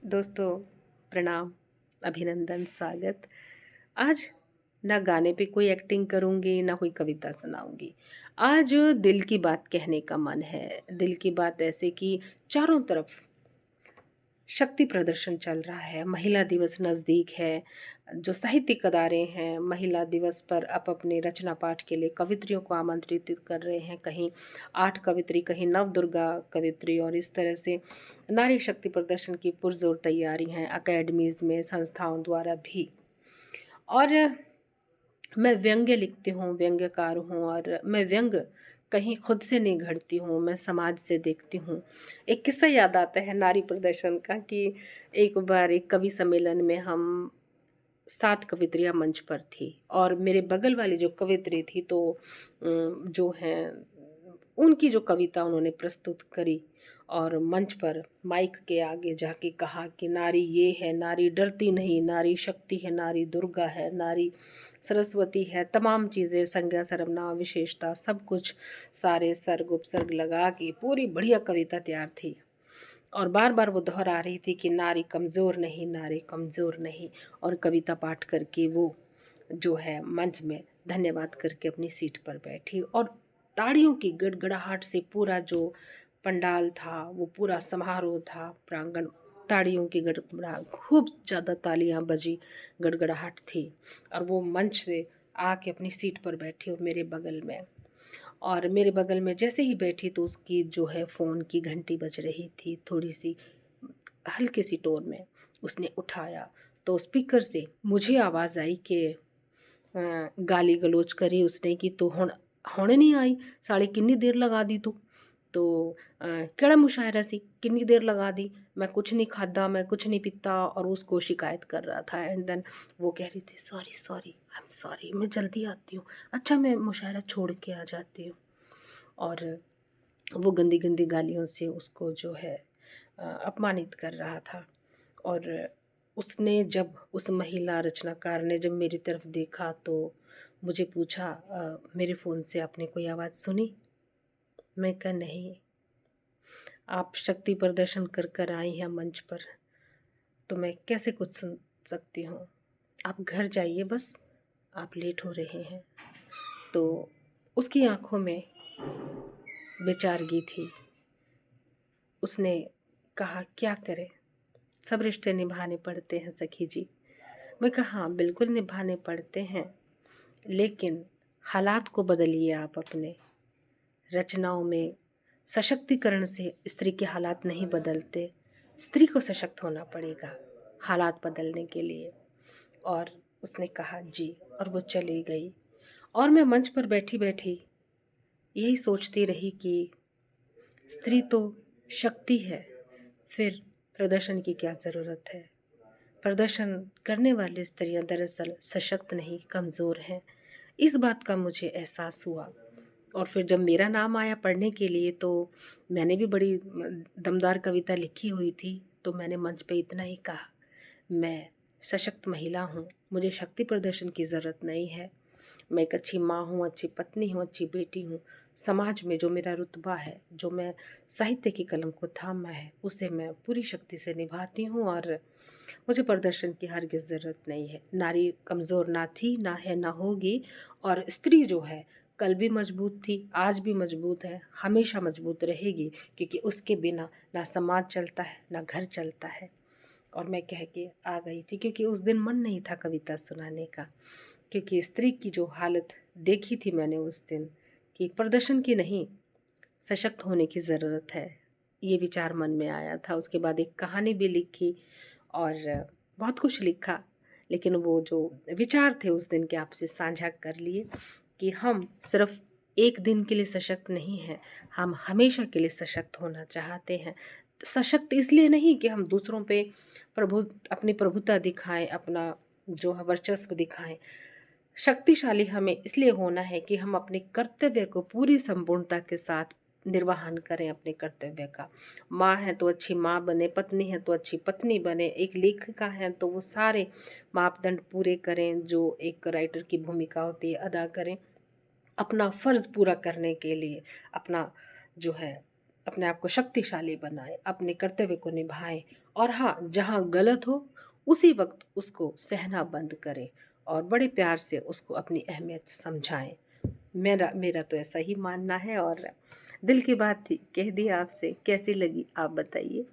दोस्तों, प्रणाम, अभिनंदन, स्वागत। आज ना गाने पे कोई एक्टिंग करूँगी, ना कोई कविता सुनाऊँगी। आज दिल की बात कहने का मन है। दिल की बात ऐसे कि चारों तरफ शक्ति प्रदर्शन चल रहा है, महिला दिवस नज़दीक है, जो साहित्यिक अदारे हैं, महिला दिवस पर अपने रचना पाठ के लिए कवित्रियों को आमंत्रित कर रहे हैं। कहीं 8 कवित्री, कहीं नवदुर्गा कवित्री और इस तरह से नारी शक्ति प्रदर्शन की पुरज़ोर तैयारी हैं अकेडमीज़ में, संस्थाओं द्वारा भी। और मैं व्यंग्य लिखती हूँ, व्यंग्यकार हूँ और मैं व्यंग्य कहीं खुद से नहीं घड़ती हूँ, मैं समाज से देखती हूँ। एक किस्सा याद आता है नारी प्रदर्शन का कि एक बार एक कवि सम्मेलन में हम 7 कवित्रियाँ मंच पर थी और मेरे बगल वाली जो कवित्री थी तो जो हैं उनकी जो कविता उन्होंने प्रस्तुत करी और मंच पर माइक के आगे जाके कहा कि नारी ये है, नारी डरती नहीं, नारी शक्ति है, नारी दुर्गा है, नारी सरस्वती है, तमाम चीज़ें संज्ञा सर्वनाम विशेषता सब कुछ सारे सर्ग उपसर्ग लगा के पूरी बढ़िया कविता तैयार थी। और बार बार वो दोहरा रही थी कि नारी कमज़ोर नहीं, नारी कमज़ोर नहीं। और कविता पाठ करके वो जो है मंच में धन्यवाद करके अपनी सीट पर बैठी और ताड़ियों की गड़गड़ाहट से पूरा जो पंडाल था, वो पूरा समारोह था, प्रांगण ताड़ियों की गड़गड़ा खूब ज़्यादा तालियां बजी, गड़गड़ाहट थी। और वो मंच से आके अपनी सीट पर बैठी और मेरे बगल में, और मेरे बगल में जैसे ही बैठी तो उसकी जो है फ़ोन की घंटी बज रही थी, थोड़ी सी हल्की सी टोन में। उसने उठाया तो स्पीकर से मुझे आवाज़ आई कि गाली गलोच करी उसने कि तू हुण नहीं आई, साली किन्नी देर लगा दी तू। तो केड़ा मुशायरा सी, किन्नी देर लगा दी, मैं कुछ नहीं खादा, मैं कुछ नहीं पीता, और उसको शिकायत कर रहा था। एंड देन वो कह रही थी sorry sorry I am sorry, मैं जल्दी आती हूँ, अच्छा मैं मुशायरा छोड़ के आ जाती हूँ। और वो गंदी गंदी गालियों से उसको जो है अपमानित कर रहा था। और उसने जब उस महिला रचनाकार ने जब मेरी तरफ देखा तो मुझे पूछा मेरे फ़ोन से आपने कोई आवाज़ सुनी? मैं कहा नहीं, आप शक्ति प्रदर्शन कर कर आई हैं मंच पर, तो मैं कैसे कुछ सुन सकती हूँ? आप घर जाइए बस, आप लेट हो रहे हैं। तो उसकी आंखों में बेचारगी थी। उसने कहा क्या करें, सब रिश्ते निभाने पड़ते हैं सखी जी। मैं कहा हाँ बिल्कुल निभाने पड़ते हैं, लेकिन हालात को बदलिए आप अपने। रचनाओं में सशक्तिकरण से स्त्री के हालात नहीं बदलते, स्त्री को सशक्त होना पड़ेगा हालात बदलने के लिए। और उसने कहा जी, और वो चली गई। और मैं मंच पर बैठी बैठी यही सोचती रही कि स्त्री तो शक्ति है, फिर प्रदर्शन की क्या ज़रूरत है। प्रदर्शन करने वाली स्त्रियां दरअसल सशक्त नहीं, कमज़ोर हैं। इस बात का मुझे एहसास हुआ। और फिर जब मेरा नाम आया पढ़ने के लिए तो मैंने भी बड़ी दमदार कविता लिखी हुई थी। तो मैंने मंच पे इतना ही कहा, मैं सशक्त महिला हूँ, मुझे शक्ति प्रदर्शन की ज़रूरत नहीं है। मैं एक अच्छी माँ हूँ, अच्छी पत्नी हूँ, अच्छी बेटी हूँ। समाज में जो मेरा रुतबा है, जो मैं साहित्य की कलम को थामा है, उसे मैं पूरी शक्ति से निभाती हूँ और मुझे प्रदर्शन की हरगिज़ ज़रूरत नहीं है। नारी कमज़ोर ना थी, ना है, ना होगी। और स्त्री जो है कल भी मजबूत थी, आज भी मजबूत है, हमेशा मजबूत रहेगी, क्योंकि उसके बिना ना समाज चलता है, ना घर चलता है। और मैं कह के आ गई थी क्योंकि उस दिन मन नहीं था कविता सुनाने का, क्योंकि स्त्री की जो हालत देखी थी मैंने उस दिन कि प्रदर्शन की नहीं, सशक्त होने की ज़रूरत है। ये विचार मन में आया था। उसके बाद एक कहानी भी लिखी और बहुत कुछ लिखा, लेकिन वो जो विचार थे उस दिन के आपसे साझा कर लिए कि हम सिर्फ एक दिन के लिए सशक्त नहीं हैं, हम हमेशा के लिए सशक्त होना चाहते हैं। सशक्त इसलिए नहीं कि हम दूसरों पे प्रभु अपनी प्रभुता दिखाएं, अपना जो है वर्चस्व दिखाएं। शक्तिशाली हमें इसलिए होना है कि हम अपने कर्तव्य को पूरी संपूर्णता के साथ निर्वहन करें अपने कर्तव्य का। माँ है तो अच्छी माँ बने, पत्नी है तो अच्छी पत्नी बने, एक लेखिका है तो वो सारे मापदंड पूरे करें जो एक राइटर की भूमिका होती है, अदा करें। अपना फ़र्ज़ पूरा करने के लिए अपना जो है अपने आप को शक्तिशाली बनाएं, अपने कर्तव्य को निभाएं और हाँ, जहाँ गलत हो उसी वक़्त उसको सहना बंद करें और बड़े प्यार से उसको अपनी अहमियत समझाएँ। मेरा मेरा तो ऐसा ही मानना है और दिल की बात थी, कह दी आपसे। कैसी लगी आप बताइए?